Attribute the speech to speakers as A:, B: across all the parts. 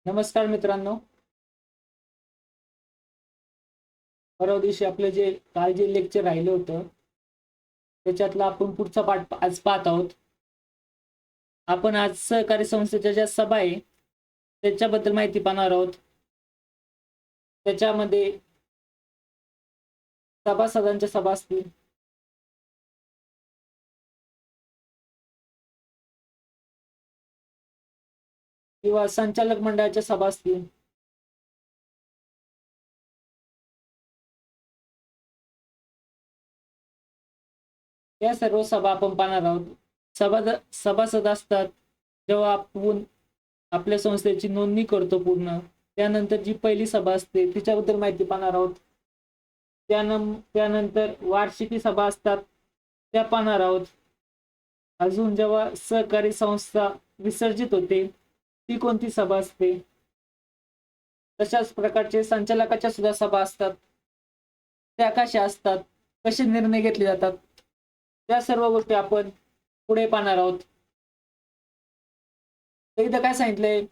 A: नमस्कार मित्रांनो. परवा दिवशी आपलं जे काल जे लेक्चर राहिलं होतं त्याच्यातला आपण पुढचा पाठ आज पाहत आहोत. आपण आज सहकारी संस्थेच्या ज्या सभा आहे त्याच्याबद्दल माहिती पाहणार आहोत. त्याच्यामध्ये सभासदांच्या सभा असतील, किंवा संचालक मंडळाच्या सभा असतील, या सर्व सभा आपण पाहणार आहोत. सभासद असतात जेव्हा आपण आपल्या संस्थेची नोंदणी करतो पूर्ण, त्यानंतर जी पहिली सभा असते तिच्याबद्दल माहिती पाहणार आहोत. त्यानंतर वार्षिकी सभा असतात त्या पाहणार आहोत. अजून जेव्हा सहकारी संस्था विसर्जित होते ती कोणती सभा असते. तशाच प्रकारचे संचालकाच्या सुद्धा सभा असतात, त्या कशा असतात, कसे निर्णय घेतले जातात, त्या सर्व गोष्टी आपण पुढे पाहणार आहोत. इथं काय सांगितलंय,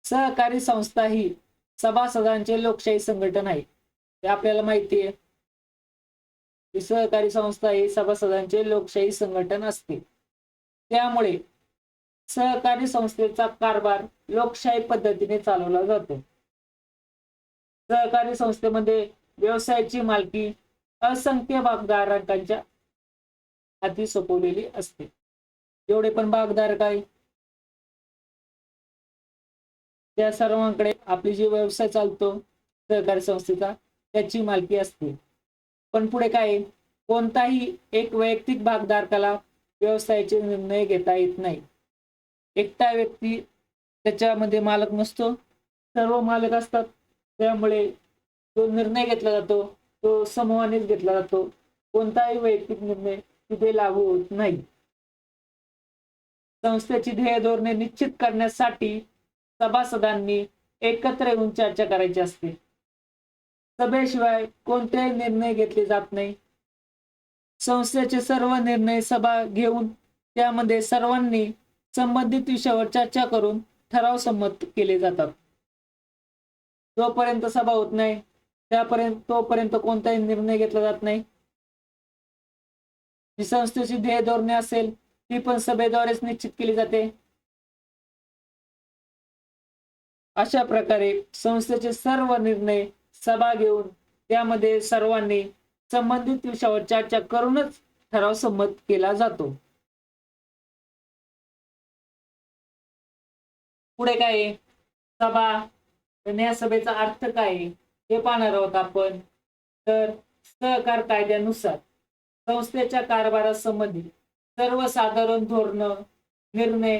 A: सहकारी संस्था ही सभासदांचे लोकशाही संघटन आहे. हे आपल्याला माहिती आहे की सहकारी संस्था ही सभासदांचे लोकशाही संघटन असते. त्यामुळे सहकारी संस्थेचा कारभार लोकशाही पद्धतीने चालवला जातो. सहकारी संस्थेमध्ये व्यवसायाची मालकी असंख्य भागधारकांच्या हाती सोपवलेली असते. जेवढे पण भागधारक आहे त्या सर्वांकडे आपली जी व्यवसाय चालतो सहकारी संस्थेचा त्याची मालकी असते. पण पुढे काय, कोणताही एक वैयक्तिक भागधारकाला व्यवसायाचे निर्णय घेता येत नाही. एकटा व्यक्ती त्याच्यामध्ये मालक नसतो, सर्व मालक असतात. त्यामुळे जो निर्णय घेतला जातो तो समूहानेच घेतला जातो. कोणताही वैयक्तिक निर्णय तिथे लागू होत नाही. संस्थेची ध्येय धोरणे निश्चित करण्यासाठी सभासदांनी एकत्र येऊन चर्चा करायची असते. सभेशिवाय कोणतेही निर्णय घेतले जात नाही. संस्थेचे सर्व निर्णय सभा घेऊन त्यामध्ये सर्वांनी संबंधित विषयावर चर्चा करून ठराव संमत केले जातात. जोपर्यंत सभा होत नाही तोपर्यंत कोणताही निर्णय घेतला जात नाही. जी संस्थेची ध्येय धोरणे असेल ती पण सभेद्वारेच निश्चित केली जाते. अशा प्रकारे संस्थेचे सर्व निर्णय सभा घेऊन त्यामध्ये सर्वांनी संबंधित विषयावर चर्चा करूनच ठराव संमत केला जातो. पुढे काय, सभा आणि या सभेचा अर्थ काय हे पाहणार आहोत आपण. तर सहकार कायद्यानुसार संस्थेच्या कारभारासंबंधी सर्वसाधारण धोरण निर्णय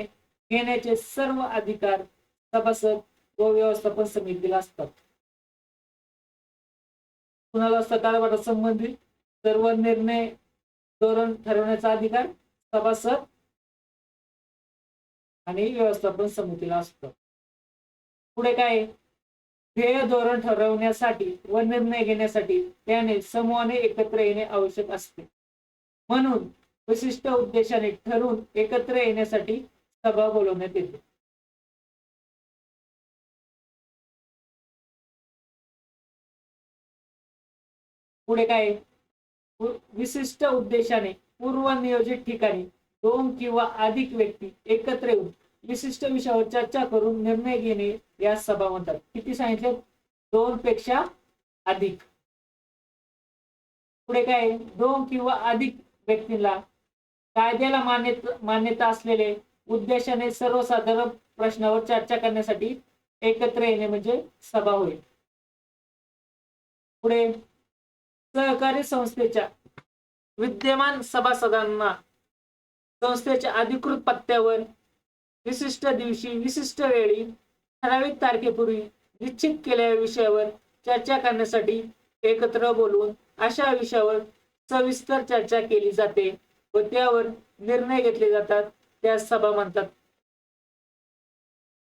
A: घेण्याचे सर्व अधिकार सभासद व व्यवस्थापन समितीला असतात. कुणाला असतं कारभारासंबंधी सर्व निर्णय धोरण ठरवण्याचा अधिकार सभासद आणि व्यवस्थापन समितीला असतं. पुढे काय, ध्येय धोरण ठरवण्यासाठी व निर्णय घेण्यासाठी त्याने समूहाने एकत्र येणे आवश्यक असते. म्हणून विशिष्ट उद्देशाने ठरवून एकत्र येण्यासाठी सभा बोलवण्यात येते. पुढे काय, विशिष्ट उद्देशाने पूर्व नियोजित ठिकाणी 2 किंवा अधिक व्यक्ती एकत्र येऊन विशिष्ट विषयावर चर्चा करून निर्णय घेणे या सभा म्हणतात. किती सांगितले, 2 पेक्षा अधिक. पुढे काय, 2 किंवा अधिक व्यक्तींना कायद्याला मान्यता असलेले उद्देशाने सर्वसाधारण प्रश्नावर चर्चा करण्यासाठी एकत्र येणे म्हणजे सभा होईल. पुढे, सहकारी संस्थेच्या विद्यमान सभासदांना संस्थेच्या अधिकृत पत्त्यावर विशिष्ट दिवशी विशिष्ट वेळी ठराविक तारखेपूर्वी निश्चित केलेल्या विषयावर चर्चा करण्यासाठी एकत्र बोलवून अशा विषयावर सविस्तर चर्चा केली जाते व त्यावर निर्णय घेतले जातात. त्या सभा म्हणतात.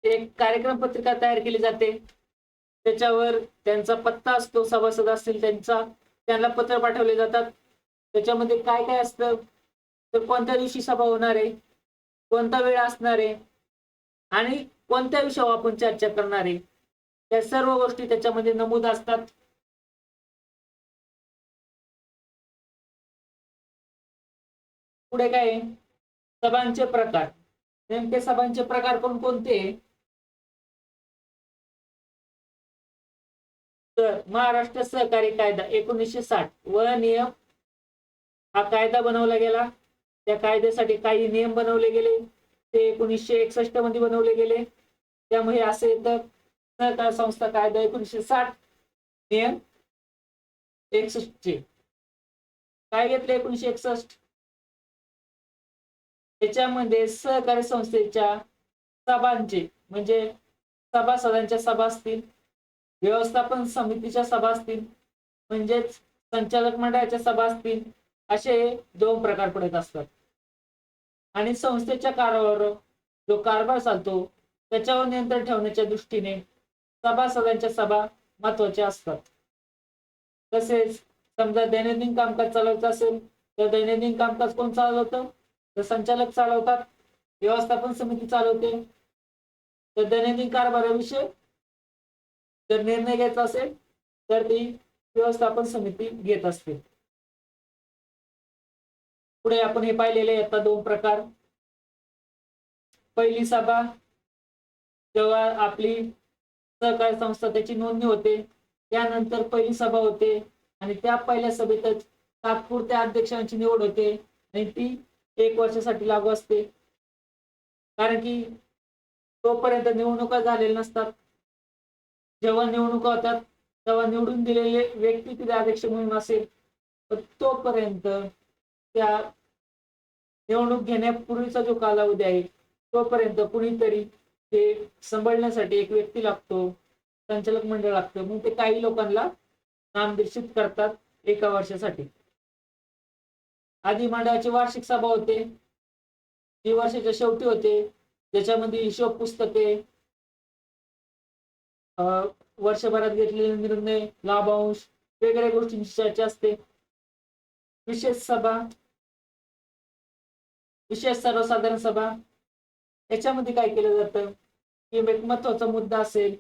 A: एक कार्यक्रम पत्रिका तयार केली जाते, त्याच्यावर त्यांचा पत्ता असतो. सभासद असतील त्यांना पत्र पाठवले जातात. त्याच्यामध्ये काय काय असतं, तर कोणत्या दिवशी सभा होणार आहे, कोणता वेळ असणार आहे, आणि कोणत्या विषयावर आपण चर्चा करणार आहे त्या सर्व गोष्टी त्याच्यामध्ये नमूद असतात. पुढे काय आहे? सभांचे प्रकार. नेमके सभांचे प्रकार कोणकोणते? तर महाराष्ट्र सहकारी कायदा 1960 व नियम हा कायदा बनवला गेला. त्या कायद्यासाठी काही नियम बनवले गेले, ते 1961 मध्ये बनवले गेले. त्यामुळे असे येतं सहकार संस्था कायदा 1960 नियम 61 चे काय घेतले 1961. त्याच्यामध्ये सहकारी संस्थेच्या सभांचे म्हणजे सभासदांच्या सभा असतील, व्यवस्थापन समितीच्या सभा असतील, म्हणजेच संचालक मंडळाच्या सभा असतील, असे 2 प्रकार पडत असतात. आणि संस्थेच्या कारभारावर जो कारभार चालतो त्याच्यावर नियंत्रण ठेवण्याच्या दृष्टीने सभासदांच्या सभा महत्वाच्या असतात. तसेच समजा दैनंदिन कामकाज चालवायचं असेल तर दैनंदिन कामकाज कोण चालवतं? तर संचालक चालवतात. व्यवस्थापन समिती चालवते. तर दैनंदिन कारभाराविषयी जर निर्णय घ्यायचा असेल तर ती व्यवस्थापन समिती घेत असते. पुढे आपण हे पाहिलेले आता 2 प्रकार. पहिली सभा जेव्हा आपली सहकारी संस्था त्याची नोंदणी होते त्यानंतर पहिली सभा होते आणि त्या पहिल्या सभेतच तात्पुरत्या अध्यक्षांची निवड होते आणि ती 1 वर्षासाठी लागू असते. कारण की तोपर्यंत निवडणुका झालेल्या नसतात. जेव्हा निवडणुका होतात तेव्हा निवडून दिलेले व्यक्ती तिथे अध्यक्ष म्हणून असेल तर तोपर्यंत त्या निवडणूक घेण्यापूर्वीचा जो कालावधी आहे तोपर्यंत कुणीतरी ते सांभाळण्यासाठी एक व्यक्ती लागतो, संचालक मंडळ लागतं. मग ते काही लोकांना नामनिर्देशित करतात 1 वर्षासाठी. आधी मंडळाची वार्षिक सभा होते, जी वर्षाच्या शेवटी होते, ज्याच्यामध्ये हिशोब पुस्तके, वर्षभरात घेतलेले निर्णय, लाभांश, वेगवेगळ्या गोष्टींची चर्चा असते. विशेष सभा, विशेष सर्वसाधारण सभा, याच्यामध्ये काय केलं जातं की एक महत्वाचा मुद्दा असेल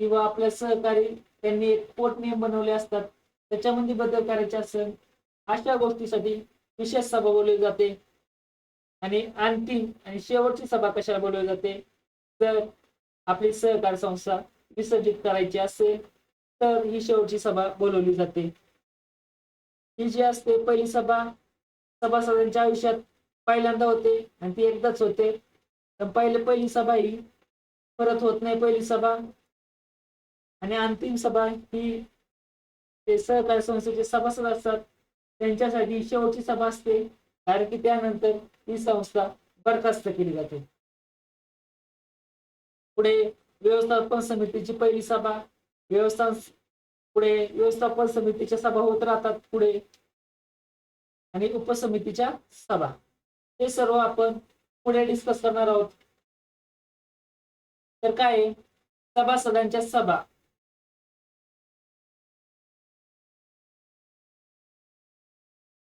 A: किंवा आपल्या सहकारी त्यांनी एक पोट नियम बनवले असतात त्याच्यामध्ये बदल करायचे असेल अशा गोष्टीसाठी विशेष सभा बोलवली जाते. आणि अंतिम आणि शेवटची सभा कशाला बोलवली जाते? जर आपली सहकार संस्था विसर्जित करायची असेल तर ही शेवटची सभा बोलवली जाते. ही जी असते पहिली सभा सभासदांच्या आयुष्यात पहिल्यांदा होते आणि ती एकदाच होते. तर पहिली सभा ही परत होत नाही पहिली सभा. आणि अंतिम सभा ही ते सहकारी संस्थेचे सभासद असतात त्यांच्यासाठी शेवटची सभा असते, कारण की त्यानंतर ही संस्था बरखास्त केली जाते. पुढे व्यवस्थापन समितीची पहिली सभा, व्यवस्थापन समितीच्या सभा होत राहतात पुढे, आणि उपसमितीच्या सभा. हे सर्व आपण पुढे डिस्कस करणार आहोत. तर काय सभासदांच्या सभा.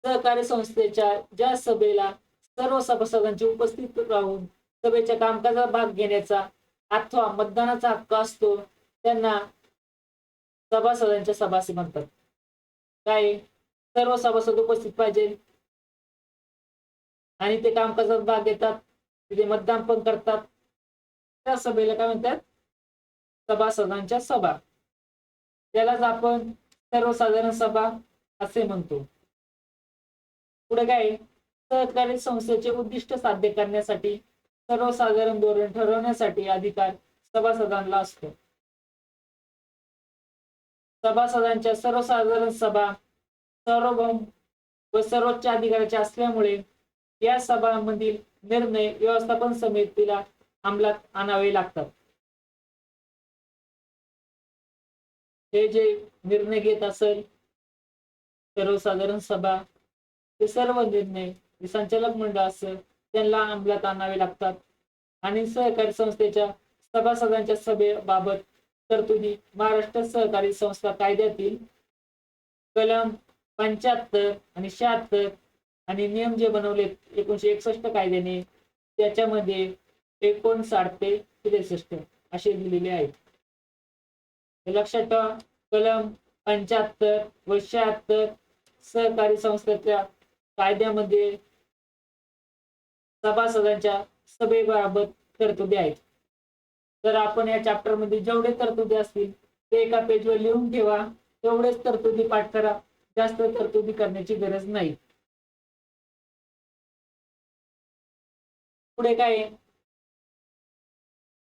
A: सहकारी संस्थेच्या ज्या सभेला सर्व सभासदांची उपस्थित राहून सभेच्या कामकाजात भाग घेण्याचा अथवा मतदानाचा हक्क असतो त्यांना सभासदांच्या सभा असे म्हणतात. काय सर्व सभासद उपस्थित पाहिजे आणि ते कामकाजात भाग घेतात, तिथे मतदान पण करतात. त्या सभेला काय म्हणतात? सभासदांच्या सभा. त्यालाच आपण सर्वसाधारण सभा असे म्हणतो. पुढे काय सहकारी संस्थेचे उद्दिष्ट साध्य करण्यासाठी सर्वसाधारण धोरण ठरवण्यासाठी अधिकार सभासदांना असतो. सभासदांच्या सर्वसाधारण सभा सार्वभौम व सर्वोच्च अधिकाराचे असल्यामुळे या सभांमधील निर्णय व्यवस्थापन समितीला अंमलात आणावे लागतात. हे जे निर्णय घेत असेल सर्वसाधारण सभा, ते सर्व निर्णय संचालक मंडळ असेल त्यांना अंमलात आणावे लागतात. आणि सहकारी संस्थेच्या सभासदांच्या सभेबाबत तरतुदी महाराष्ट्र सहकारी संस्था कायद्यातील कलम 75 आणि 76 आणि नियम जे बनवले 1961 कायद्याने त्याच्यामध्ये 59 ते 63 असे दिलेले आहेत. लक्षात ठेवा, कलम 75 व 76 सहकारी संस्थेच्या कायद्यामध्ये सभासदांच्या सभेबाबत तरतुदी आहेत. तर आपण या चॅप्टर मध्ये जेवढे तरतुदी असतील ते एका पेजवर लिहून ठेवा. तेवढेच तरतुदी पाठ करा, जास्त तरतुदी करण्याची गरज नाही. पुढे काय आहे?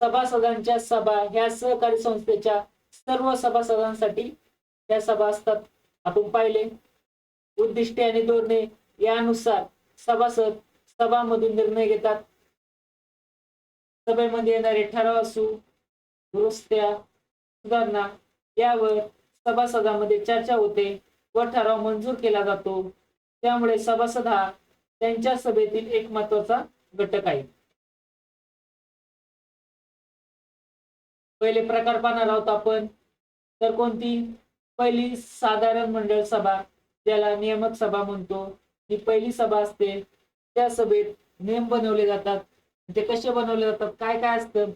A: सभासदांच्या सभा ह्या सहकारी संस्थेच्या सर्व सभासदांसाठी त्या सभा असतात. आपण पाहिले उद्दिष्टे आणि धोरणे यानुसार सभासद सभामधून निर्णय घेतात. सभेमध्ये येणारे ठराव असू, दुरुस्त्या, सुधारणा यावर सभासदांमध्ये चर्चा होते व ठराव मंजूर केला जातो. त्यामुळे सभासद हा त्यांच्या सभेतील एक महत्वाचा घटक आहे. पहिले प्रकार पाहणार आहोत आपण. तर कोणती? पहिली साधारण मंडळ सभा, ज्याला नियामक सभा म्हणतो. ही पहिली सभा असते. त्या सभेत नियम बनवले जातात. ते कसे बनवले जातात, काय काय असतं,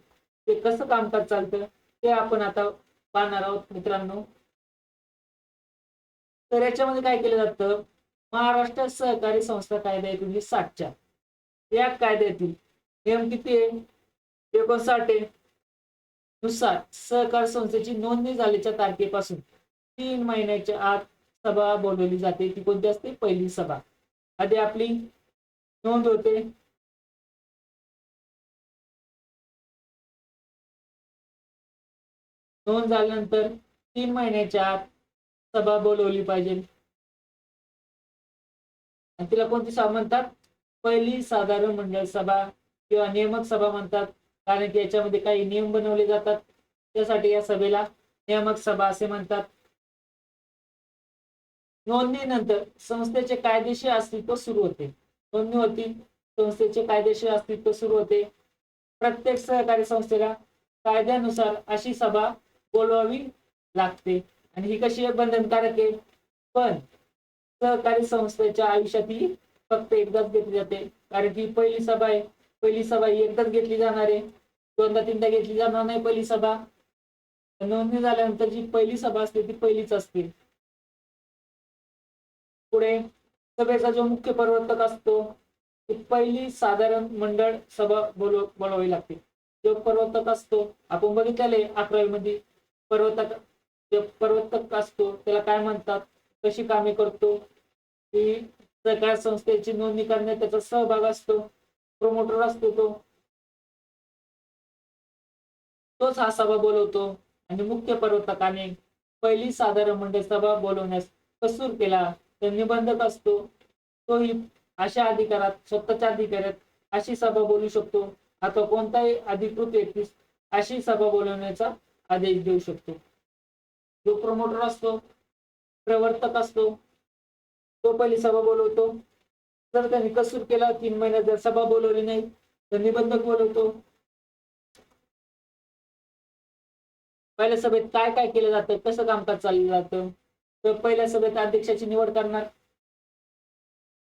A: ते कसं कामकाज चालतं, ते आपण आता पाहणार आहोत मित्रांनो. तर याच्यामध्ये काय केलं जातं? महाराष्ट्र सहकारी संस्था कायदा 1960 या कायद्यातील नियम किती आहे? 59 नुसार सहकार संस्थेची नोंदणी झाल्याच्या तारखेपासून 3 महिन्याच्या आत सभा बोलवली जाते. ती कोणती असते? पहिली सभा. आधी आपली नोंद होते. नोंद झाल्यानंतर 3 महिन्याच्या आत सभा बोलवली पाहिजे. आणि तिला कोणती सभा म्हणतात? पहिली साधारण मंडळ सभा किंवा नियामक सभा म्हणतात. कारण की याच्यामध्ये काही नियम बनवले जातात. त्यासाठी या सभेला नियामक सभा असे म्हणतात. नोंदणीनंतर संस्थेचे कायदेशीर अस्तित्व सुरू होते. नोंदणी होती, संस्थेचे कायदेशीर अस्तित्व सुरू होते. प्रत्येक सहकारी संस्थेला कायद्यानुसार अशी सभा बोलवावी लागते. आणि ही कशी बंधनकारक आहे? पण सहकारी संस्थेच्या आयुष्यात ही फक्त एकदाच घेतली जाते. कारण की पहिली सभा आहे. पहिली सभा ही एकदाच घेतली जाणार आहे. दोनदा तीनदा घेतली जाणार नाही पहिली सभा. नोंदणी झाल्यानंतर जी पहिली सभा असते ती पहिलीच असते. पुढे सभेचा जो मुख्य प्रवर्तक असतो ती पहिली साधारण मंडळ सभा बोलवावी लागते. जो प्रवर्तक असतो आपण बघितलेले 11वी मध्ये प्रवर्तक असतो त्याला काय म्हणतात, कशी कामे करतो, ती सहकार संस्थेची नोंदणी करण्यात त्याचा सहभाग असतो. प्रोमोटर असतो तोच हा सभा बोलवतो. आणि मुख्य प्रवर्तकाने पहिली साधारण मंडळ सभा बोलवण्यास कसूर केला तर निबंधक असतो तोही अशा अधिकारात स्वतःच्या अधिकारात अशी सभा बोलू शकतो अथवा कोणताही अधिकृत व्यक्तीस अशी सभा बोलवण्याचा आदेश देऊ शकतो. जो प्रमोटर असतो, प्रवर्तक असतो, तो पहिली सभा बोलवतो. जर त्यांनी कसूर केला, 3 महिन्यात जर सभा बोलवली नाही तर निबंधक बोलवतो. पहिल्या सभेत काय काय केलं जातं, कसं कामकाज चाललं जातं? तर पहिल्या सभेत अध्यक्षाची निवड करणार,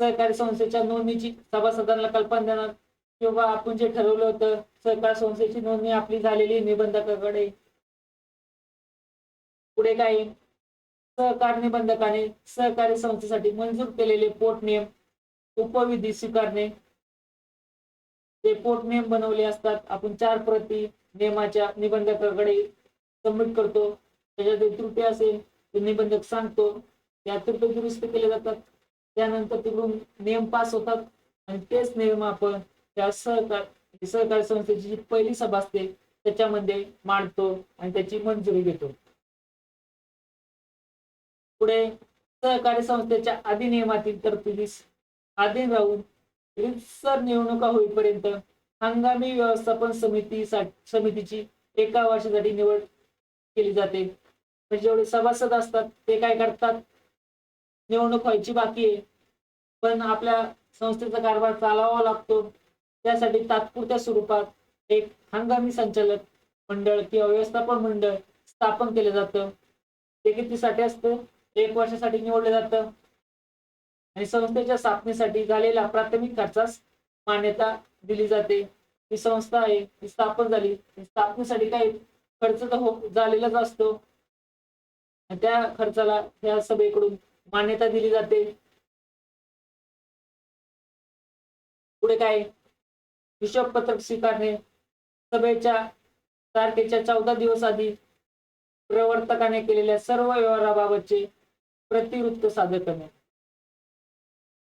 A: सहकारी संस्थेच्या नोंदणीची सभासदांना कल्पना देणार किंवा आपण जे ठरवलं होतं सहकार संस्थेची नोंदणी आपली झालेली निबंधकाकडे. पुढे काय? सहकार निबंधकाने सहकारी संस्थेसाठी मंजूर केलेले पोटनियम उपविधी स्वीकारणे. ते पोटनियम बनवले असतात. आपण 4 प्रती नियमाच्या निबंधकाकडे सबमिट करतो. त्याच्यात त्रुटी असेल तर निबंधक सांगतो, त्या त्रुटी दुरुस्त केल्या जातात. त्यानंतर तिकडून नियम पास होतात आणि तेच नियम आपण त्या सहकारी संस्थेची जी पहिली सभा असते त्याच्यामध्ये मांडतो आणि त्याची मंजुरी घेतो. पुढे सहकारी संस्थेच्या अधिनियमातील तरतुदीस अधीन राहून रितसर निवडणुका होईपर्यंत हंगामी व्यवस्थापन समितीची एका वर्षासाठी निवड केली जाते. म्हणजे जेवढे सभासद असतात ते काय करतात, निवडणूक व्हायची बाकी आहे पण आपल्या संस्थेचा कारभार चालवावा लागतो. त्यासाठी तात्पुरत्या स्वरूपात एक हंगामी संचालक मंडळ किंवा व्यवस्थापन मंडळ स्थापन केलं जातं. ते कितीसाठी असतं? 1 वर्षासाठी निवडलं जातं. आणि संस्थेच्या स्थापनेसाठी झालेल्या प्राथमिक खर्चास मान्यता दिली जाते. ही संस्था आहे ती स्थापन झाली, स्थापनेसाठी काही खर्च तर झालेलाच असतो, आणि त्या खर्चाला त्या सभेकडून मान्यता दिली जाते. पुढे काय, हिशोब पत्रक स्वीकारणे, सभेच्या तारखेच्या 14 दिवस आधी प्रवर्तकाने केलेल्या सर्व व्यवहाराबाबतचे प्रतिवृत्त सादर करणे.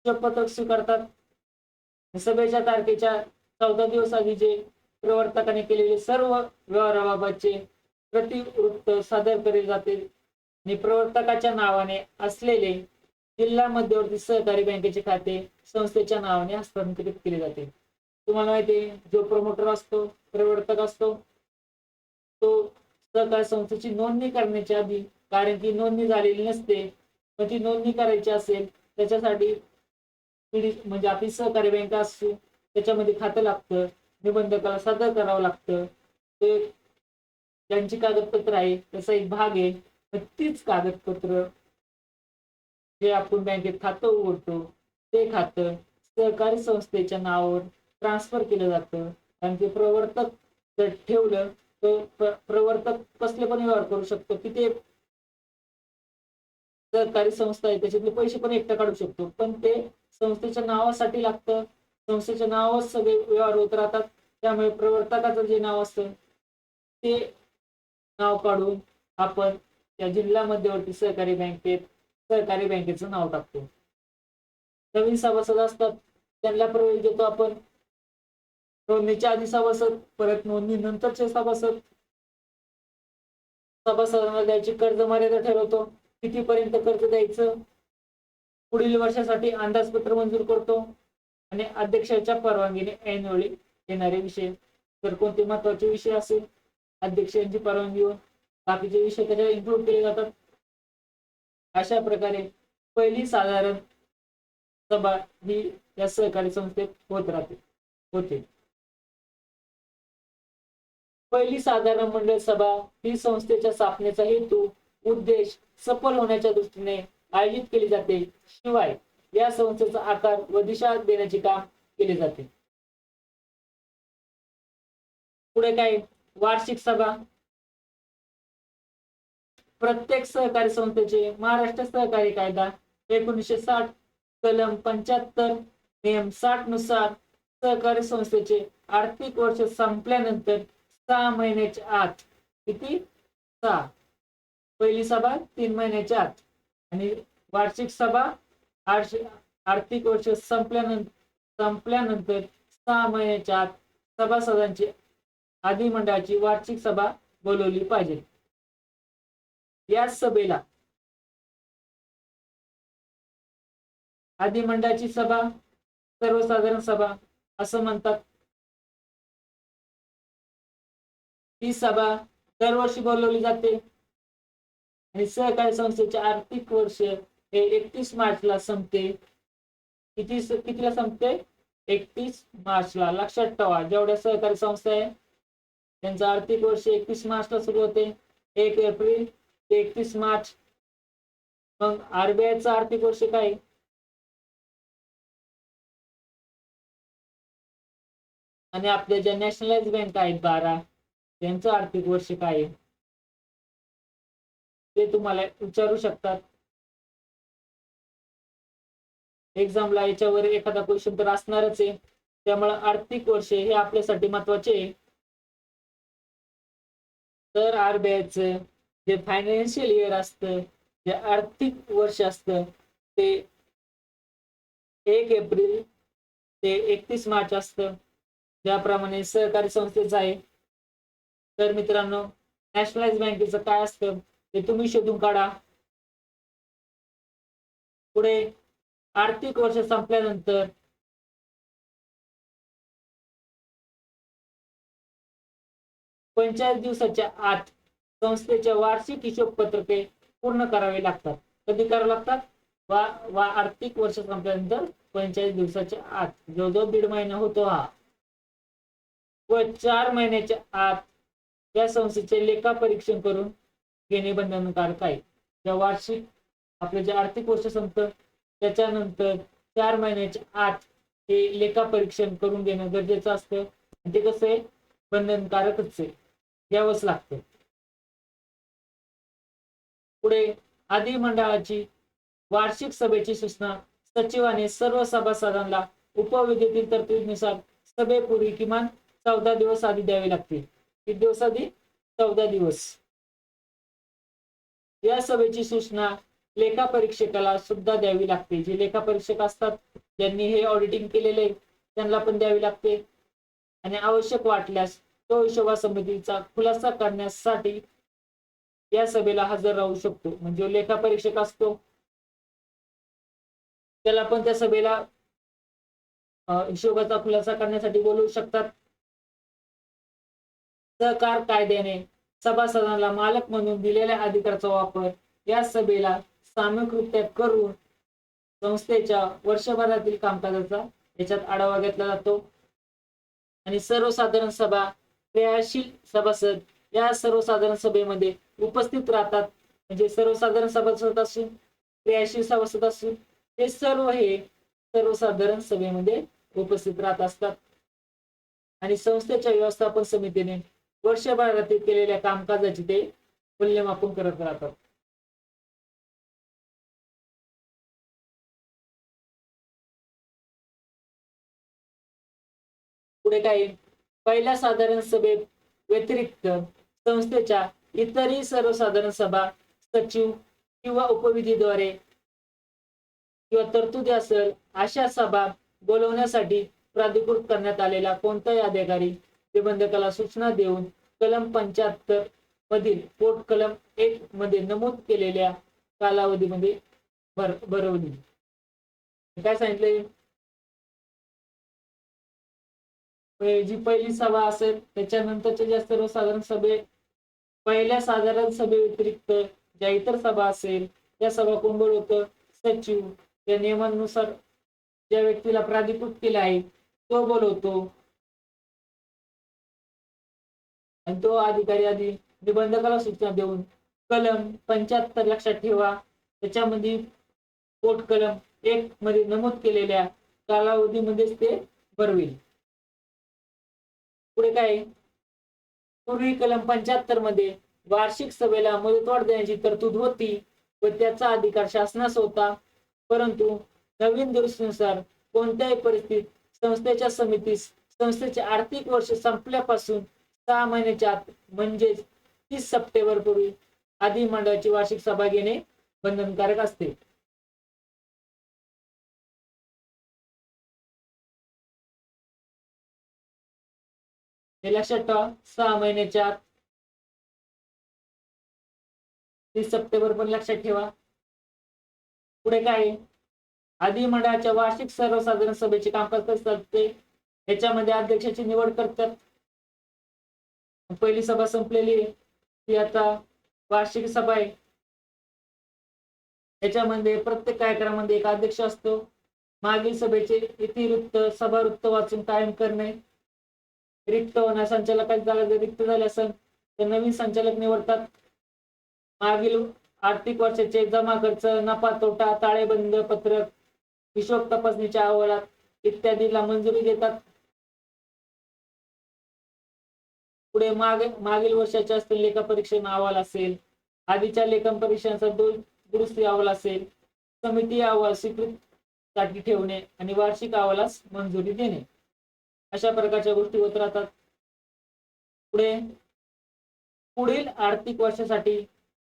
A: हिशोब पत्रक स्वीकारतात, सभेच्या तारखेच्या 14 दिवस आधी जे प्रवर्तकाने केलेले सर्व व्यवहाराबाबतचे प्रतिवृत्त सादर केले जाते आणि प्रवर्तकाच्या नावाने असलेले जिल्हा मध्यवर्ती सहकारी बँकेचे खाते संस्थेच्या नावाने हस्तांतरित केले जाते. तुम्हाला माहिती आहे, जो प्रमोटर असतो, प्रवर्तक असतो, तो सहकारी संस्थेची नोंदणी करण्याच्या आधी, कारण की नोंदणी झालेली नसते, पण ती नोंदणी करायची असेल त्याच्यासाठी म्हणजे आपली सहकारी बँक असते त्याच्यामध्ये खातं लागतं, निबंधकाला सादर करावं लागतं, ते त्यांची कागदपत्र आहे त्याचा एक भाग आहे. तीच कागदपत्र जे आपण बँकेत खातं उघडतो ते खातं सहकारी संस्थेच्या नावावर ट्रान्सफर केलं जातं, कारण की प्रवर्तक जर ठेवलं तर प्रवर्तक कसले पण व्यवहार करू शकतो, की ते सहकारी संस्था आहे त्याच्यातले पैसे पण एकटा काढू शकतो, पण ते संस्थेच्या नावासाठी लागतं, संस्थेच्या नावावर सगळे व्यवहार होत राहतात. त्यामुळे प्रवर्तकाचं जे नाव असतं ते नाव काढून आपण त्या जिल्हा मध्यवर्ती सहकारी बँकेचं नाव टाकतो. नवीन सभासद असतात त्यांना प्रवेश देतो आपण, नोंदणीच्या आधी सभासद, परत नोंदणी नंतरचे सभासद. सभासदांना द्यायची कर्ज मर्यादा ठरवतो, कितीपर्यंत कर्ज द्यायचं, पुढील वर्षासाठी अंदाजपत्र मंजूर करतो, आणि अध्यक्षाच्या परवानगीने ऐनवेळी येणारे विषय, जर कोणते महत्वाचे विषय असेल अध्यक्षांची परवानगीवर बाकीचे विषय त्याच्यात इन्क्लूड केले जातात. अशा प्रकारे पहिली साधारण सभा ही या सहकारी संस्थेत होते. पहिली साधारण मंडळ सभा ही संस्थेच्या स्थापनेचा हेतू, उद्देश सफल होण्याच्या दृष्टीने आयोजित केली जाते. शिवाय या संस्थेचा आकार व दिशा देण्याचे काम केले जाते. पुढे काय, वार्षिक सभा. प्रत्येक सहकारी संस्थेचे महाराष्ट्र सहकारी कायदा 1960 कलम 75 नियम 60 नुसार सहकारी संस्थेचे आर्थिक वर्ष संपल्यानंतर 6 महिन्याच्या आत, किती 6, पहिली सभा 3 महिन्याच्या आत, आणि वार्षिक सभा आर्थिक वर्ष संपल्यानंतर 6 महिन्याच्या आत सभासदांची अधिमंडळाची वार्षिक सभा बोलवली पाहिजे. या सभेला अधिमंडळाची सभा, सर्वसाधारण सभा असं म्हणतात. ही सभा दरवर्षी बोलवली जाते, आणि सहकारी संस्थेचे आर्थिक वर्ष हे 31 मार्चला संपते. कितीला संपते? 31 मार्चला. लक्षात ठेवा, जेवढ्या सहकारी संस्था आहे त्यांचं आर्थिक वर्ष 31 मार्चला सुरू होते, 1 एप्रिल ते 31 मार्च. मग आरबीआयचं आर्थिक वर्ष काय? आणि आपल्या ज्या नॅशनलाइज बँक आहेत 12, त्यांचं आर्थिक वर्ष काय आहे ते तुम्हाला विचारू शकतात एक्झामला. याच्यावर एखादा क्वेश्चन तर असणारच आहे, त्यामुळे आर्थिक वर्ष हे आपल्यासाठी महत्वाचे आहे. तर आरबीआयचं जे फायनान्शियल इयर असतं, जे आर्थिक वर्ष असतं ते 1 एप्रिल ते 31 मार्च असतं, ज्याप्रमाणे सहकारी संस्थेचं आहे. तर मित्रांनो, नॅशनलाइज बँकेचं काय असतं ते तुम्ही शोधून काढा. पुढे आर्थिक वर्ष संपल्यानंतर 45 दिवसाच्या आत संस्थेच्या वार्षिक हिशोब पत्रके पूर्ण करावी लागतात. कधी करावे लागतात? वा आर्थिक वर्ष संपल्यानंतर 45 दिवसाच्या आत, जवळजवळ 1.5 महिना होतो हा. व 4 महिन्याच्या आत या संस्थेचे लेखा परीक्षण करून घेणे बंधनकारक आहे. त्या वार्षिक आपले जे आर्थिक वर्ष संपतं त्याच्यानंतर 4 महिन्याच्या आत हे लेखा परीक्षण करून घेणं गरजेचं असतं. ते कसं आहे, बंधनकारकच आहे, घ्यावंच लागतं. पुढे अधिमंडळाची वार्षिक सभेची सूचना सचिवाने सर्व सभासदांना उपविधेतील तरतुदीनुसार सभेपूर्वी किमान 14 दिवस आधी द्यावी लागते. किती दिवस आधी? 14 दिवस. या सभेची सूचना लेखापरीक्षकाला सुद्धा द्यावी लागते. जे लेखापरीक्षक असतात, ज्यांनी हे ऑडिटिंग केलेले त्यांना पण द्यावी लागते. आणि आवश्यक वाटल्यास तो हिशोबा समितीचा खुलासा करण्यासाठी या सभेला हजर राहू शकतो. म्हणजे लेखापरीक्षक असतो त्याला पण त्या सभेला हिशोबाचा खुलासा करण्यासाठी बोलवू शकतात. सहकार कायद्याने सभासदांना मालक म्हणून दिलेल्या अधिकाराचा वापर या सभेला सामूहिकरित्या करून संस्थेच्या वर्षभरातील कामकाजाचा याच्यात आढावा घेतला जातो. आणि सर्वसाधारण सभा क्रियाशील सभासद या सर्वसाधारण सभेमध्ये उपस्थित राहतात. म्हणजे सर्वसाधारण सभासद असून क्रियाशील सभासद असून हे सर्व हे सर्वसाधारण सभेमध्ये उपस्थित राहत असतात. आणि संस्थेच्या व्यवस्थापन समितीने वर्षभरातील केलेल्या कामकाजाची ते मूल्यमापन करत राहतात. पुढे काय, पहिल्या साधारण सभे व्यतिरिक्त संस्थेच्या इतरही सर्वसाधारण सभा सचिव किंवा उपविधीद्वारे किंवा तरतुदी असेल अशा सभा बोलवण्यासाठी प्राधिकृत करण्यात आलेला कोणताही अधिकारी निबंधकाला सूचना देऊन कलम 75 मधील पोट कलम 1 मध्ये नमूद केलेल्या कालावधीमध्ये भरवली. काय सांगितले, जी पहिली सभा असेल त्याच्यानंतरच्या ज्या सर्वसाधारण सभे, पहिल्या साधारण सभे व्यतिरिक्त ज्या इतर सभा असेल त्या सभा कोण बोलवतं? सचिव. त्या नियमानुसार ज्या व्यक्तीला प्राधिकृत केला आहे तो बोलवतो. आणि तो अधिकारी आधी निबंधकाला सूचना देऊन कलम 75 लक्षात ठेवा, त्याच्यामध्ये पोट कलम 1 मध्ये नमूद केलेल्या कालावधीमध्येच ते भरवेल. पुढे काय, पूर्वी कलम 75 मध्ये वार्षिक सभेला मुदतवाढ देण्याची तरतूद होती व त्याचा अधिकार शासनास होता. परंतु नवीन दुरुस्तीनुसार कोणत्याही परिस्थितीत संस्थेच्या समितीस संस्थेचे आर्थिक वर्ष संपल्यापासून 6 महिन्याच्या आत म्हणजेच 30 सप्टेंबर पूर्वी अधिमंडळाची वार्षिक सभा घेणे बंधनकारक असते. हे लक्षात ठेवा, 6 महिन्याच्या आत 30 सप्टेंबर पण लक्षात ठेवा. पुढे काय, अधिमंडळाच्या वार्षिक सर्वसाधारण सभेचे कामकाज कसे चालते, याच्यामध्ये अध्यक्षाची निवड करतात. पहिली सभा संपलेली आहे, ती आता वार्षिक सभा आहे. याच्यामध्ये प्रत्येक कार्यक्रमामध्ये एक अध्यक्ष असतो. मागील सभेचे इतिवृत्त सभावृत्त वाचून कायम करणे, रिक्त होण्या संचालकाची जागा जर रिक्त झाली असेल तर नवीन संचालक निवडतात. मागील आर्थिक वर्षाचे जमा खर्च, नफा तोटा, ताळेबंद पत्रक, हिशोब तपासणीच्या अहवालात इत्यादीला मंजुरी देतात. पुढे मागील वर्षाच्या लेखापरीक्षण अहवाल असेल, आधीच्या लेखापरीक्षणाचा दुरुस्ती अहवाल असेल, समिती अहवाल स्वीकृतीसाठी ठेवणे आणि वार्षिक अहवालास मंजुरी देणे, अशा प्रकारच्या गोष्टी होत राहतात. पुढे पुढील आर्थिक वर्षासाठी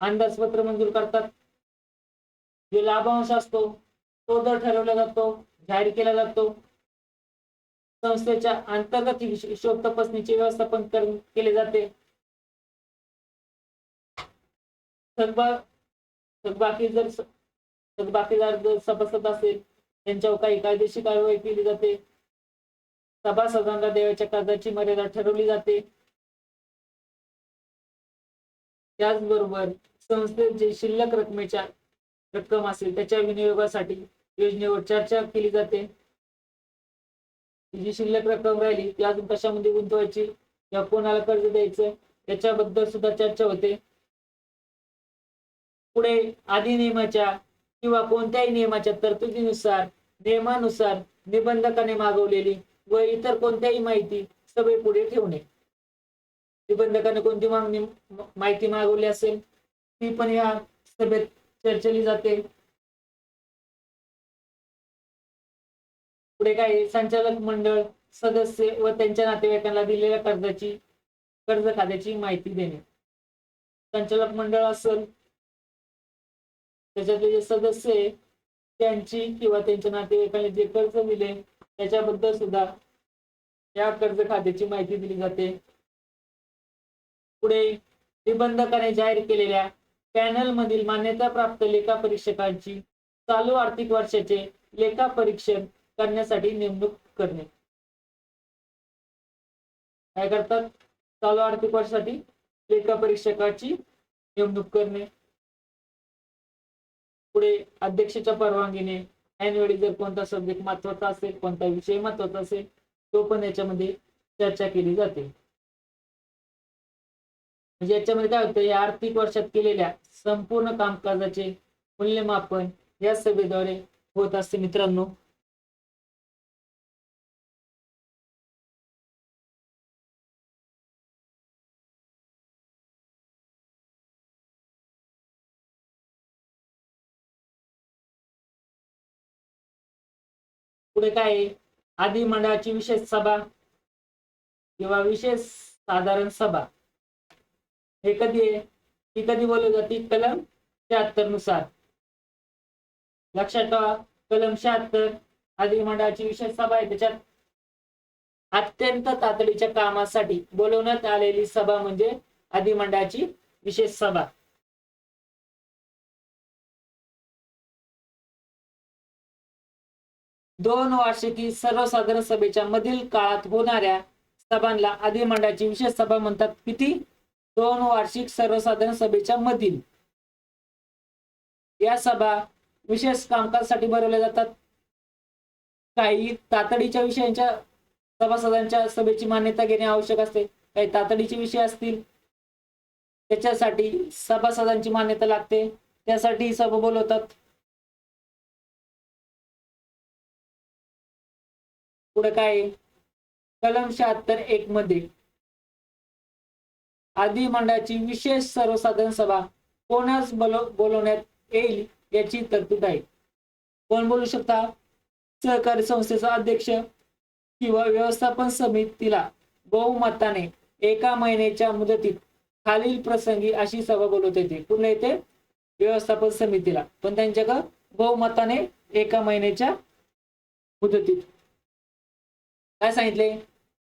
A: अंदाजपत्र मंजूर करतात. जो लाभांश असतो तो दर ठरवला जातो, जाहीर केला जातो. संस्थेच्या अंतर्गत हिशोब तपासणीचे व्यवस्थापन केले जाते. थकबाकीदार जर सभासद असेल त्यांच्यावर काही कायदेशीर कारवाई केली जाते. सभासदांना देण्याच्या कर्जाची मर्यादा ठरवली जाते. त्याचबरोबर संस्थेत जे शिल्लक रक्कम असेल त्याच्या विनियोगासाठी योजनेवर चर्चा केली जाते. जी शिल्लक रक्कम राहिली ती अजून कशामध्ये गुंतवायची किंवा कोणाला कर्ज द्यायचं याच्याबद्दल सुद्धा चर्चा होते. पुढे अधिनियमाच्या किंवा कोणत्याही नियमाच्या तरतुदीनुसार नियमानुसार निबंधकाने मागवलेली व इतर कोणत्याही माहिती सभेपुढे ठेवणे. निबंधकाने कोणती माहिती मागवली असेल ती पण या सभेत चर्चेली जाते. पुढे काय, संचालक मंडळ सदस्य व त्यांच्या नातेवाईकांना दिलेल्या कर्ज खात्याची माहिती देणे. संचालक मंडळ असेल त्याच्यातले जे सदस्य आहे त्यांची किंवा त्यांच्या नातेवाईकांनी जे कर्ज दिले त्याच्याबद्दल सुद्धा या कर्ज खात्याची माहिती दिली जाते. पुढे निबंधकाने जाहीर केलेल्या पॅनल मधील मान्यता प्राप्त लेखा परीक्षकांची चालू आर्थिक वर्षाचे लेखा परीक्षण करण्यासाठी नेमणूक करणे. काय करतात? चालू आर्थिक वर्षासाठी लेखा परीक्षकाची नेमणूक करणे. पुढे अध्यक्षाच्या परवानगीने ऐनवेळी जर कोणता सब्जेक्ट महत्वाचा असेल, कोणता विषय महत्वाचा असेल, तो पण याच्यामध्ये चर्चा केली जाते. म्हणजे याच्यामध्ये काय होतं, या आर्थिक वर्षात केलेल्या संपूर्ण कामकाजाचे मूल्यमापन या सभेद्वारे होत असते मित्रांनो. पुढे काय, आधी मंडळाची विशेष सभा किंवा विशेष साधारण सभा हे कधी आहे, ती कधी बोलली जाते? कलम 76 नुसार. लक्षात ठेवा, कलम 76 आधी मंडळाची विशेष सभा आहे. त्याच्यात अत्यंत तातडीच्या कामासाठी बोलवण्यात आलेली सभा म्हणजे आधी मंडळाची विशेष सभा. दोन वार्षिकी सर्वसाधारण सभेच्या मधील काळात होणाऱ्या सभांना अधिमंडळाची विशेष सभा म्हणतात. किती? 2 वार्षिक सर्वसाधारण सभेच्या मधील. या सभा विशेष कामकाजासाठी भरवल्या जातात. काही तातडीच्या विषयांच्या सभासदांच्या सभेची मान्यता घेणे आवश्यक असते. काही तातडीचे विषय असतील त्याच्यासाठी सभासदांची मान्यता लागते, त्यासाठी सभा बोलवतात. पुढे काय, कलम 76(1) मध्ये आधी मंडळाची विशेष सर्वसाधारण सभा कोणास बोलवण्यात येईल याची तरतूद आहे. कोण बोलू शकता? सहकारी संस्थेचा अध्यक्ष किंवा व्यवस्थापन समितीला बहुमताने 1 महिन्याच्या मुदतीत खालील प्रसंगी अशी सभा बोलवता येते. पुन्हा येते व्यवस्थापन समितीला, पण त्यांच्याकडे बहुमताने 1 महिन्याच्या मुदतीत. काय सांगितले?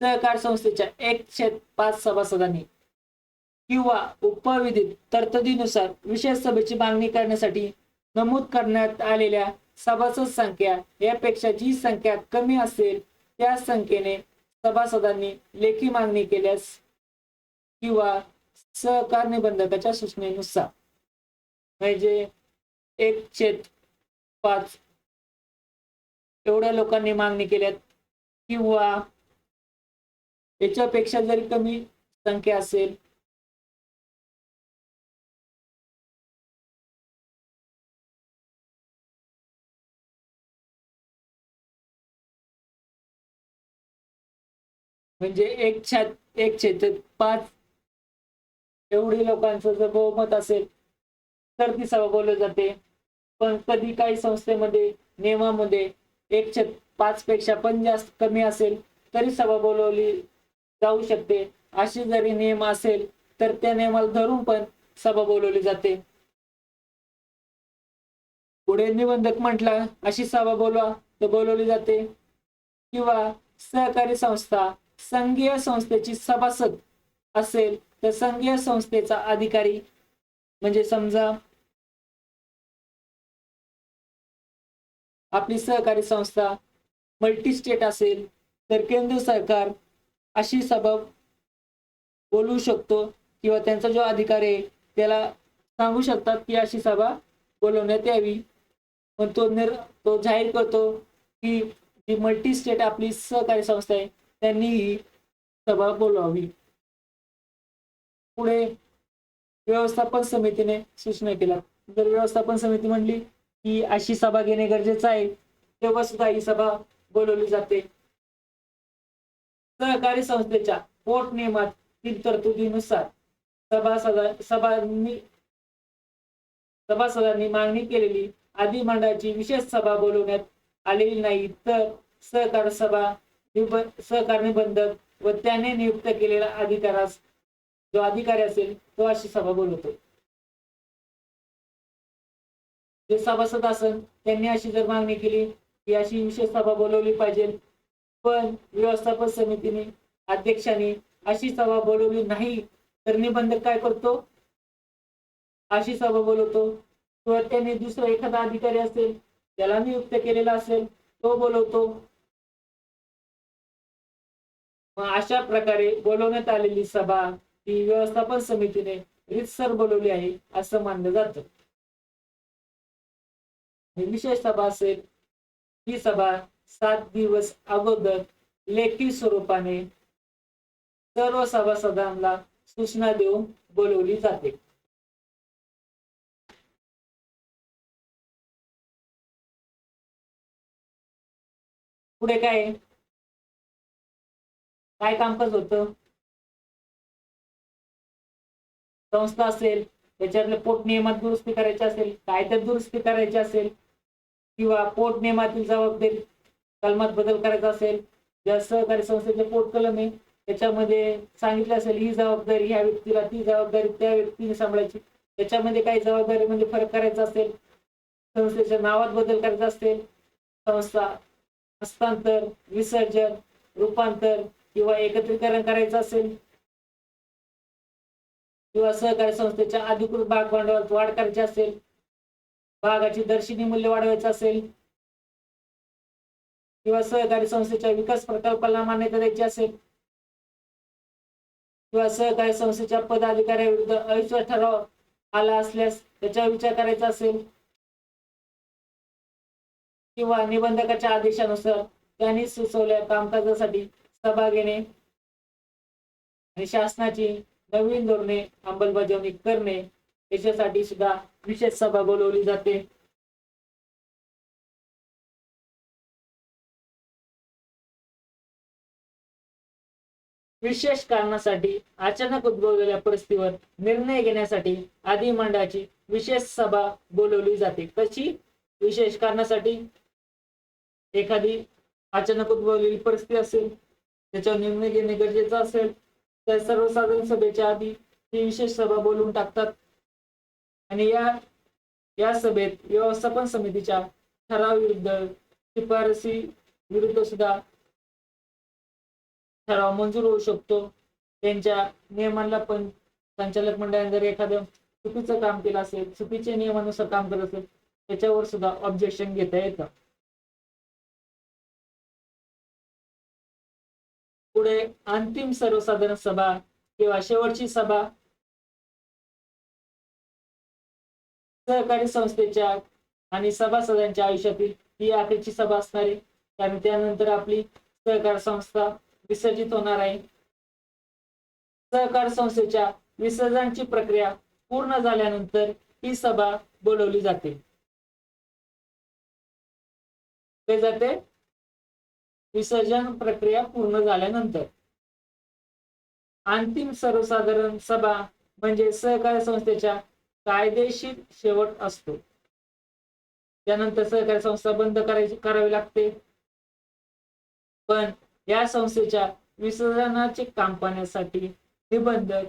A: सहकार संस्थेच्या 1/5 सभासदांनी किंवा उपविधित तरतुदीनुसार विशेष सभेची मागणी करण्यासाठी नमूद करण्यात आलेल्या सभासद संख्या यापेक्षा जी संख्या कमी असेल त्या संख्येने सभासदांनी लेखी मागणी केल्यास किंवा सहकार निबंधकाच्या सूचनेनुसार, म्हणजे 1/5 एवढ्या लोकांनी मागणी केल्यात किंवा याच्यापेक्षा जरी कमी संख्या असेल म्हणजे 1/5 एवढी लोकांचं जर बहुमत असेल तर ती सभा बोलवली जाते. पण कधी काही संस्थेमध्ये नियमामध्ये 1/5 पेक्षा पण जास्त कमी असेल तरी सभा बोलवली जाऊ शकते. अशी जरी नियम असेल तर त्या नियमाला धरून पण सभा बोलवली जाते. पुढे निबंधक म्हटलं अशी सभा बोलवा तर बोलवली जाते. किंवा सहकारी संस्था संघीय संस्थेची सभासद असेल तर संघीय संस्थेचा अधिकारी, म्हणजे समजा आपली सहकारी संस्था मल्टी स्टेट असेल तर केंद्र सरकार अशी सभा बोलवू शकतो किंवा त्यांचा जो अधिकारी आहे त्याला सांगू शकतात की अशी सभा बोलवण्यात यावी. पण तो जाहीर करतो की जी मल्टी स्टेट आपली सहकारी संस्था आहे त्यांनी ही सभा बोलवावी. पुढे व्यवस्थापन समितीने सूचना केल्या. जर व्यवस्थापन समिती म्हणली की अशी सभा घेणे गरजेचं आहे तेव्हा सुद्धा ही सभा बोलवली जाते. सहकारी संस्थेच्या पोटनियमातील तरतुदीनुसार सभासदांनी मागणी केलेली अधिमंडळाची विशेष सभा बोलवण्यात आलेली नाही तर सहकार निबंधक व त्याने नियुक्त केलेला जो अधिकारी असेल तो अशी सभा बोलवतो. जे सभासद असेल त्यांनी अशी जर मागणी केली की अशी विशेष सभा बोलवली पाहिजे, पण व्यवस्थापन समितीने अध्यक्षांनी अशी सभा बोलवली नाही तर निबंधक काय करतो, अशी सभा बोलवतो. किंवा त्यांनी दुसरा एखादा अधिकारी असेल त्याला नियुक्त केलेला असेल तो बोलवतो. अशा प्रकारे बोलवण्यात आलेली सभा ही व्यवस्थापन समितीने रीतसर बोलवली आहे असं मानलं जातं. विशेष सभा असेल ही सभा 7 दिवस अगोदर लेखी स्वरूपाने सर्व सभासदांना सूचना देऊन बोलवली जाते. पुढे काय कामकाज होतं. संस्था असेल त्याच्यातले पोट नियमात दुरुस्ती करायची असेल, कायद्यात दुरुस्ती करायची असेल किंवा पोट नियमातील जबाबदारी कलमात बदल करायचा असेल, ज्या सहकारी संस्थेचे पोट कलम आहे त्याच्यामध्ये सांगितलं असेल ही जबाबदारी ह्या व्यक्तीला, ती जबाबदारी त्या व्यक्तीने सांभाळायची, त्याच्यामध्ये काही जबाबदारीमध्ये फरक करायचा असेल, संस्थेच्या नावात बदल करायचा असेल, संस्था हस्तांतर, विसर्जन, रूपांतर किंवा एकत्रीकरण करायचं असेल किंवा सहकारी संस्थेच्या अधिकृत भाग भांडवलात वाढ करायची असेल, भागाची दर्शनी मूल्य वाढवायचं असेल किंवा सहकारी संस्थेच्या विकास प्रकल्पाला मान्यता द्यायची असेल किंवा सहकारी संस्थेच्या पदाधिकाऱ्याविरुद्ध अविश्वास ठराव आला असल्यास त्याच्यावर विचार करायचा असेल किंवा निबंधकाच्या आदेशानुसार त्यांनी सुचवलेल्या कामकाजासाठी सभा घेणे आणि शासनाची नवीन धोरणे अंमलबजावणी करणे याच्यासाठी सुद्धा विशेष सभा बोलवली जाते. विशेष कारणासाठी अचानक उद्भवलेल्या परिस्थितीवर निर्णय घेण्यासाठी अधिमंडळाची विशेष सभा बोलवली जाते. कशी? विशेष कारणासाठी एखादी अचानक उद्भवलेली परिस्थिती असेल त्याच्यावर निर्णय घेणे गरजेचं असेल तर सर्वसाधारण सभेच्या आधी ही विशेष सभा बोलवून टाकतात आणि या सभेत व्यवस्थापन समितीच्या ठराव विरुद्ध शिफारसी विरुद्ध सुद्धा ठराव मंजूर होऊ शकतो. त्यांच्या नियमांना पण संचालक मंडळाने जर एखादं चुकीचं काम केलं असेल, चुकीच्या नियमानुसार काम करत असेल त्याच्यावर सुद्धा ऑब्जेक्शन घेता येतं. पुढे अंतिम सर्वसाधारण सभा किंवा शेवटची सभा सहकारी संस्थेच्या आणि सभासदांच्या आयुष्यातील ही अखेरची सभा असणार आहे, कारण त्यानंतर आपली सहकार संस्था विसर्जित होणार आहे. सहकार संस्थेच्या विसर्जनाची प्रक्रिया पूर्ण झाल्यानंतर ही सभा बोलवली जाते. विसर्जन प्रक्रिया पूर्ण झाल्यानंतर अंतिम सर्वसाधारण सभा म्हणजे सहकारी संस्थेच्या कायदेशीर शेवट असतो. त्यानंतर सहकारी संस्था बंद करावी लागते. पण या संस्थेच्या विसर्जनाचे काम पाहण्यासाठी निबंधक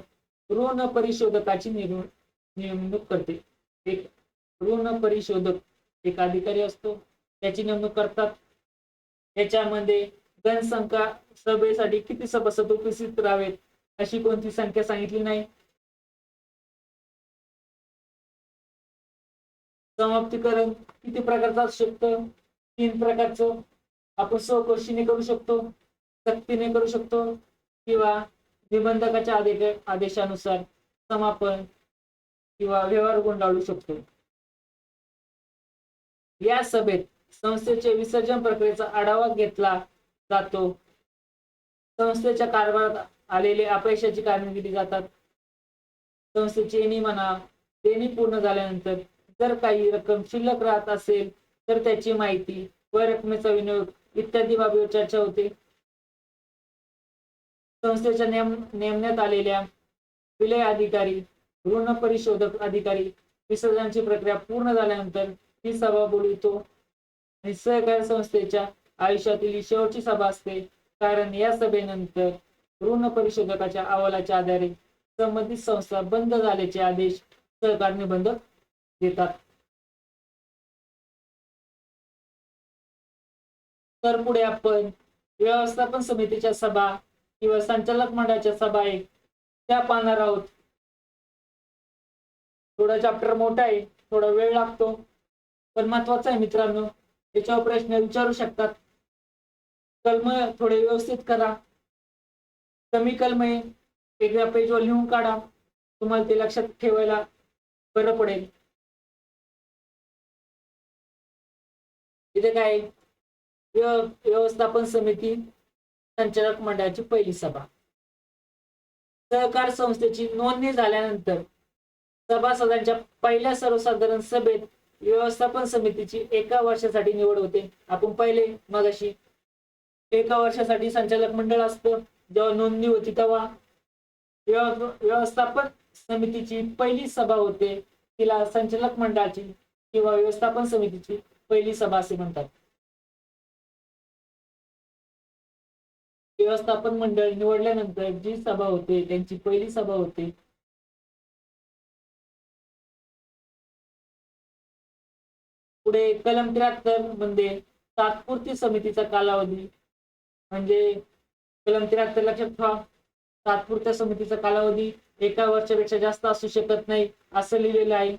A: ऋण परिशोधकाची नेमणूक करते. एक ऋण परिशोधक एक अधिकारी असतो, त्याची नेमणूक करतात. याच्यामध्ये गणसंख्या सभेसाठी किती सभासद उपस्थित राहावेत अशी कोणती संख्या सांगितली नाही. समाप्तीकरण किती प्रकारचं असू शकतं? 3 प्रकारचं. आपण स्वखुशीने करू शकतो, सक्तीने करू शकतो किंवा निबंधकाच्या आदेशानुसार समापन किंवा व्यवहार गुंडाळू शकतो. या सभेत संस्थेचे विसर्जन प्रक्रियेचा आढावा घेतला जातो. संस्थेच्या कारभारात आलेले अपयशाची कारणे दिली जातात. संस्थेची देणी पूर्ण झाल्यानंतर जर काही रक्कम शिल्लक राहत असेल तर त्याची माहिती व रकमेचा विनियोग इत्यादी बाबीवर चर्चा होते. संस्थेच्या नेमण्यात आलेल्या विलय अधिकारी, ऋण परिशोधक अधिकारी विसर्जनाची प्रक्रिया पूर्ण झाल्यानंतर ही सभा बोलवितो आणि सहकारी संस्थेच्या आयुष्यातील ही शेवटची सभा असते, कारण या सभेनंतर ऋण परिशोधकाच्या अहवालाच्या आधारे संबंधित संस्था बंद झाल्याचे आदेश सहकार निबंधक देतात. तर पुढे आपण व्यवस्थापन समितीच्या सभा किंवा संचालक मंडळाच्या सभा आहे त्या पाहणार आहोत. थोडा चॅप्टर मोठा आहे, थोडा वेळ लागतो, पण महत्वाचा आहे मित्रांनो. याच्यावर प्रश्न विचारू शकतात. कलम थोडे व्यवस्थित करा. कमी कलम आहे वेगळ्या पेजवर लिहून काढा, तुम्हाला ते लक्षात ठेवायला बरं पडेल. इथे काय व्यवस्थापन समिती संचालक मंडळाची पहिली सभा. सहकार संस्थेची नोंदणी झाल्यानंतर सभासदांच्या पहिल्या सर्वसाधारण सभेत व्यवस्थापन समितीची एका वर्षासाठी निवड होते. आपण पहिले मगाशी एका वर्षासाठी संचालक मंडळ असतं. जेव्हा नोंदणी होती तेव्हा व्यवस्थापन समितीची पहिली सभा होते, तिला संचालक मंडळाची किंवा व्यवस्थापन समितीची पहिली सभा असे म्हणतात. व्यवस्थापन मंडळ निवडल्यानंतर जी सभा होते त्यांची पहिली सभा होते. पुढे कलम 73 मध्ये तात्पुरती समितीचा कालावधी, म्हणजे कलम 73 लक्षात ठेवा, तात्पुरत्या समितीचा कालावधी एका वर्षापेक्षा जास्त असू शकत नाही असं लिहिलेलं आहे.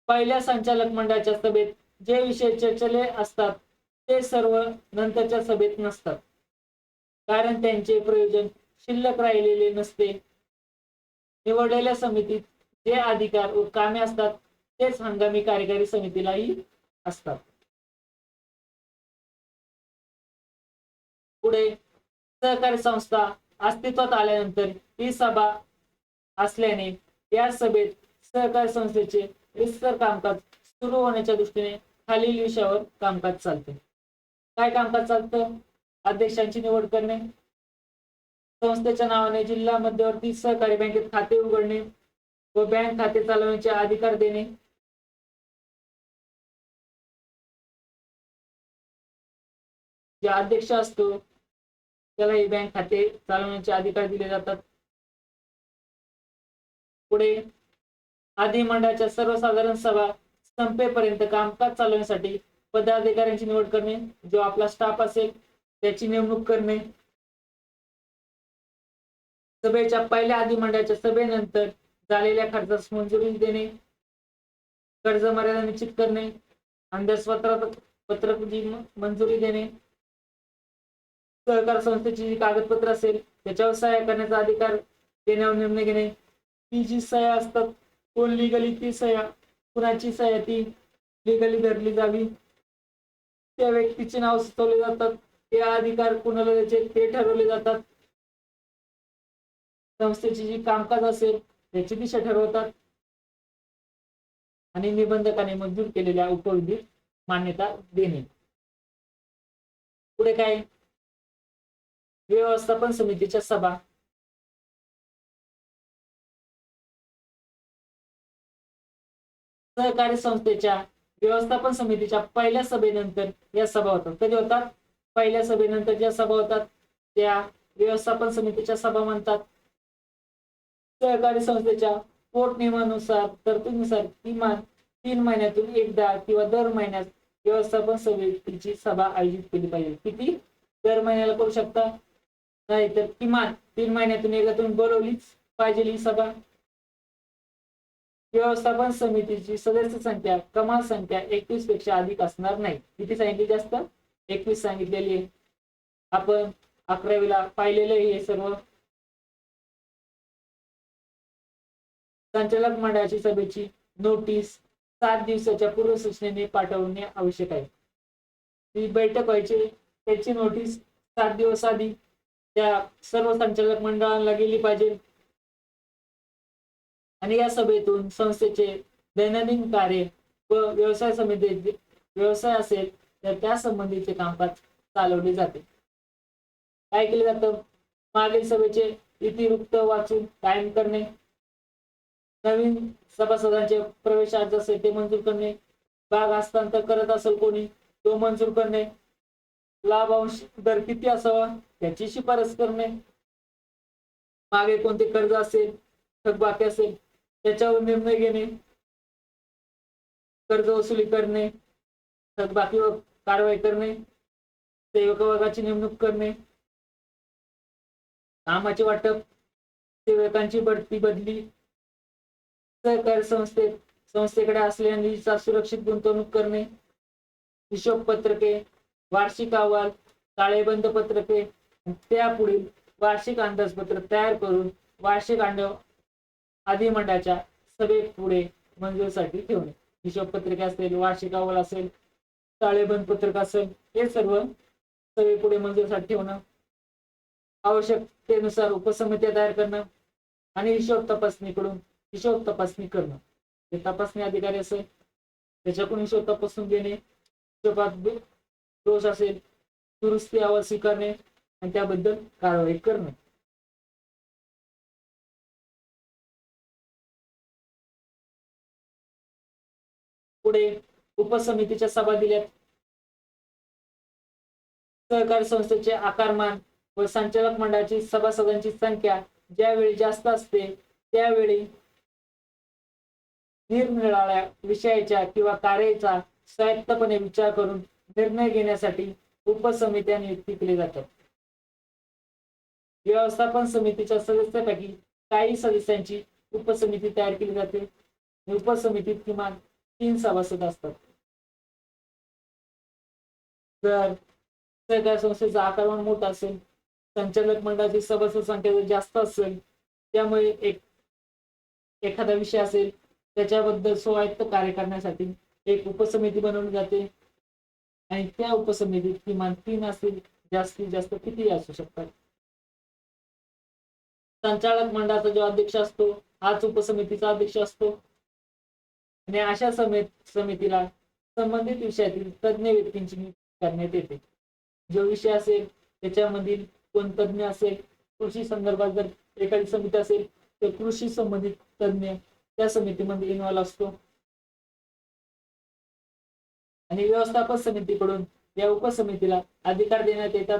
A: पहिल्या संचालक मंडळाच्या सभेत जे विषय चर्चेले असतात ते सर्व नंतरच्या सभेत नसतात, कारण त्यांचे प्रयोजन शिल्लक राहिलेले नसते. निवडलेल्या समितीत जे अधिकार व कामे असतात तेच हंगामी कार्यकारी समितीलाही असतात. पुढे सहकारी संस्था अस्तित्वात आल्यानंतर ही सभा असल्याने या सभेत सहकारी संस्थेचे विस्तर कामकाज सुरू होण्याच्या दृष्टीने खालील विषयावर कामकाज चालते. काय कामकाज चालतं? अध्यक्षांची निवड करणे, संस्थेच्या नावाने जिल्हा मध्यवर्ती सहकारी बँकेत खाते उघडणे व बँक खाते चालवण्याचे अधिकार देणे, जे अध्यक्ष असतो त्याला ही बँक खाते चालवण्याचे अधिकार दिले जातात. पुढे अधिमंडळाच्या सर्वसाधारण सभा संपेपर्यंत कामकाज चालवण्यासाठी पदाधिकाऱ्यांची निवड करणे, जो आपला स्टाफ असेल त्याची नेमणूक करणे, सभेच्या पहिल्या अधिमंडळाच्या सभेनंतर झालेल्या खर्चास मंजुरी देणे, कर्ज मर्यादा निश्चित करणे, अंदाजपत्रकाची मंजुरी देणे, सहकार संस्थेची जी कागदपत्र असेल त्याच्यावर सह्या करण्याचा अधिकार देण्यावर निर्णय घेणे, ती जी सह्या असतात कोण लिगली ती सह्या कुणाची सह्या ती लिगली धरली जावी, त्या व्यक्तीचे नाव सुचवले जातात, ते अधिकार कुणाला द्यायचे ते ठरवले जातात, संस्थेची जी कामकाज असेल त्याची दिशा ठरवतात आणि निबंधकाने मंजूर केलेल्या उपविधी मान्यता देणे. पुढे काय व्यवस्थापन समितीच्या सभा. सहकारी संस्थेच्या व्यवस्थापन समितीच्या पहिल्या सभेनंतर या सभा होतात. कधी होतात? पहिल्या सभेनंतर ज्या सभा होतात त्या व्यवस्थापन समितीच्या सभा म्हणतात. सहकारी संस्थेच्या पोटनियमानुसार तरतुदीनुसार किमान 3 महिन्यातून एकदा किंवा दर महिन्यात व्यवस्थापन समितीची सभा आयोजित केली पाहिजे. किती? दर महिन्याला करू शकता, नाही तर किमान 3 महिन्यातून एकदा तुम्ही बोलवलीच पाहिजे ही सभा. व्यवस्थापन समितीची सदस्य संख्या कमाल संख्या 21 पेक्षा अधिक असणार नाही. किती सांगितली? जास्त 21 सांगितलेली आहे. आपण 11वीला पाहिलेलं हे सर्व. संचालक मंडळाची सभेची नोटीस 7 दिवसाच्या पूर्वसूचनेने पाठवणे आवश्यक आहे. ही बैठक व्हायची त्याची नोटीस 7 दिवस आधी त्या सर्व संचालक मंडळाला गेली पाहिजे आणि या सभेतून संस्थेचे दैनंदिन कार्य व व्यवसाय समिती व्यवसाय असेल तर त्या संबंधीचे कामकाज चालवले जाते. काय केलं जातं, मागील सभेचे इतिवृत्त वाचून कायम करणे, नवीन सभासदांचे प्रवेश अर्ज असेल ते मंजूर करणे, भाग हस्तांतर करत असेल कोणी तो मंजूर करणे, लाभांश दर किती असावा त्याची शिफारस करणे, मागे कोणते कर्ज असेल थकबाकी असेल त्याच्यावर निर्णय घेणे, कर्ज वसुली करणे, थकबाकीवर कारवाई करणे, सेवक वर्गाची नेमणूक करणे, कामाचे वाटप, सेवकांची बढती बदली, सहकारी संस्थेकडे असलेल्या निधीचा सुरक्षित गुंतवणूक करणे, हिशोब पत्रके, वार्षिक अहवाल, ताळेबंद पत्रके, त्यापुढील वार्षिक अंदाजपत्रक तयार करून वार्षिक अधिमंडळाच्या सभेत पुढे मंजुरीसाठी ठेवणे. हिशोब पत्रके असेल, वार्षिक अहवाल असेल, ताळेबंद पत्रक असेल, हे सर्व सभेपुढे मंजुरीसाठी ठेवणं, आवश्यकतेनुसार उपसमित्या तयार करणं आणि हिशोब तपासणी करणं. जे तपासणी अधिकारी असेल त्याच्याकडून हिशोब तपासून घेणे, हिशोबात दोष असेल दुरुस्ती अहवाल स्वीकारणे आणि त्याबद्दल कारवाई करणे. पुढे उपसमितीच्या सभा दिल्यात. सहकारी संस्थेचे आकारमान व संचालक मंडळाची सभासदांची संख्या ज्यावेळी जास्त असते त्यावेळी निरनिराळ्या विषयाच्या किंवा कार्याचा स्वायत्तपणे विचार करून निर्णय घेण्यासाठी उपसमित्या नियुक्ती केली जातात. व्यवस्थापन समितीच्या सदस्यांपैकी काही सदस्यांची उपसमिती तयार केली जाते. उपसमितीत किमान 3 सभासद असतात. जर सहकारी संस्थेचा आकारमान मोठा असेल, संचालक मंडळाची सभासद संख्या जर जास्त असेल, त्यामुळे एखादा विषय असेल त्याच्याबद्दल स्वायत्त कार्य करण्यासाठी एक उपसमिती बनवली जाते आणि त्या उपसमितीत किमान 3 असतील, जास्तीत जास्त किती असू शकतात. संचालक मंडळाचा जो अध्यक्ष असतो हाच उपसमितीचा अध्यक्ष असतो आणि अशा समितीला संबंधित विषयातील तज्ञ व्यक्तींची नियुक्ती करण्यात येते. जो विषय असेल त्याच्यामधील कोण तज्ञ असेल, कृषी संदर्भात जर एखादी समिती असेल तर कृषी संबंधित तज्ञ त्या समितीमध्ये इन्व्हॉल्व असतो आणि व्यवस्थापन समितीकडून या उपसमितीला अधिकार देण्यात येतात.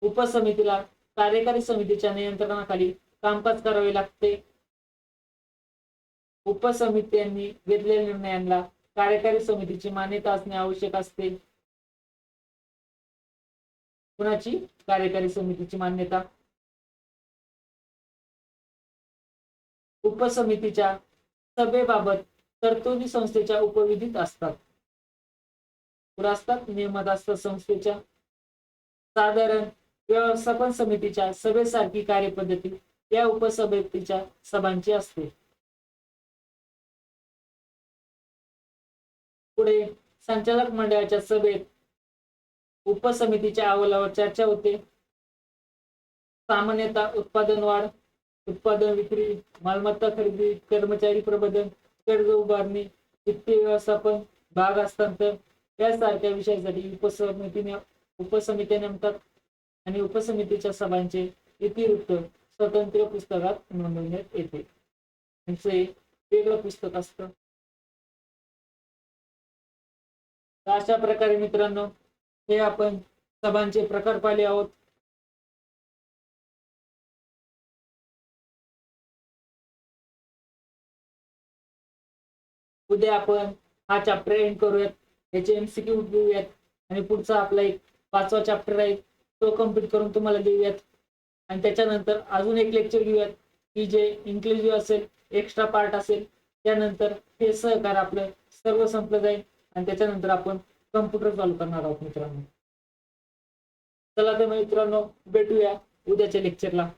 A: उपसमितीला कार्यकारी समितीच्या नियंत्रणाखाली कामकाज करावे लागते. उपसमित्यांनी घेतलेल्या निर्णयांना कार्यकारी समितीची मान्यता असणे आवश्यक असते. कुणाची? कार्यकारी समितीची मान्यता. उपसमितीच्या सभेबाबत तरतुदी संस्थेच्या उपविधीत असतात. नियमात असतात संस्थेच्या. साधारण व्यवस्थापन समितीच्या सभेसारखी कार्यपद्धती या उपसमितीच्या सभांची असते. पुढे संचालक मंडळाच्या सभेत उपसमितीच्या अहवालावर चर्चा होते. सामान्यतः उत्पादन वाढ, उत्पादन विक्री, मालमत्ता खरेदी, कर्मचारी प्रबंधन, कर्ज उभारणी, वित्तीय व्यवस्थापन, भाग हस्तांतर यासारख्या विषयासाठी उपसमित्या नेमतात आणि उपसमितीच्या सभांचे इतिवृत्त स्वतंत्र पुस्तकात नोंदवण्यात येते. हे वेगळं पुस्तक असतं. अशा प्रकारे मित्रांनो हे आपण सभांचे प्रकार पाहिले आहोत. उद्या आपण हा चॅप्टर एंड करूयात, याचे MCQ घेऊयात आणि पुढचा आपला एक 5वा चॅप्टर आहे तो कम्प्लीट करून तुम्हाला देऊयात आणि त्याच्यानंतर अजून एक लेक्चर घेऊयात की जे इन्क्लुझिव्ह असेल, एक्स्ट्रा पार्ट असेल. त्यानंतर हे सहकार आपलं सर्व संपलं जाईल आणि त्याच्यानंतर आपण कम्प्युटर चालू करणार आहोत मित्रांनो. चला तर मित्रांनो भेटूया उद्याच्या लेक्चरला.